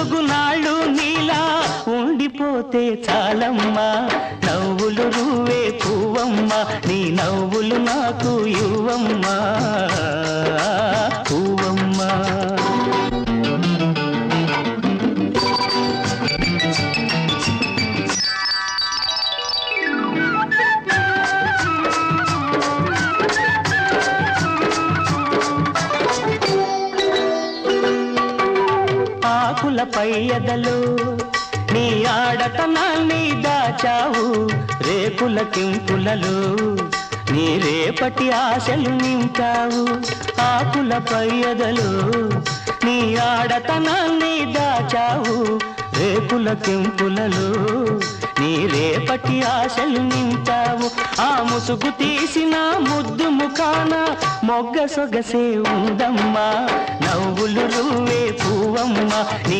నాలుగు నీలా ఉండిపోతే చాలమ్మా నవ్వులు రువే పువ్వమ్మా నీ నవ్వులు నాకు ఇవ్వమ్మా పువ్వమ్మా ఆకులపై ఎదలు నీ ఆడతనాన్ని దాచావు రేకుల కింపులలో నీ రేపటి ఆశలు నింపావు ఆకులపై ఎదలు నీ ఆడతనాన్ని దాచావు రేకుల కింపులలో నీ రేపటి ఆశలు నింపావు ఆ ముసుగు తీసిన ముద్దు ముఖాన మొగ్గ సొగసే ఉందమ్మా నవ్వులు రువే పువ్వమ్మా నీ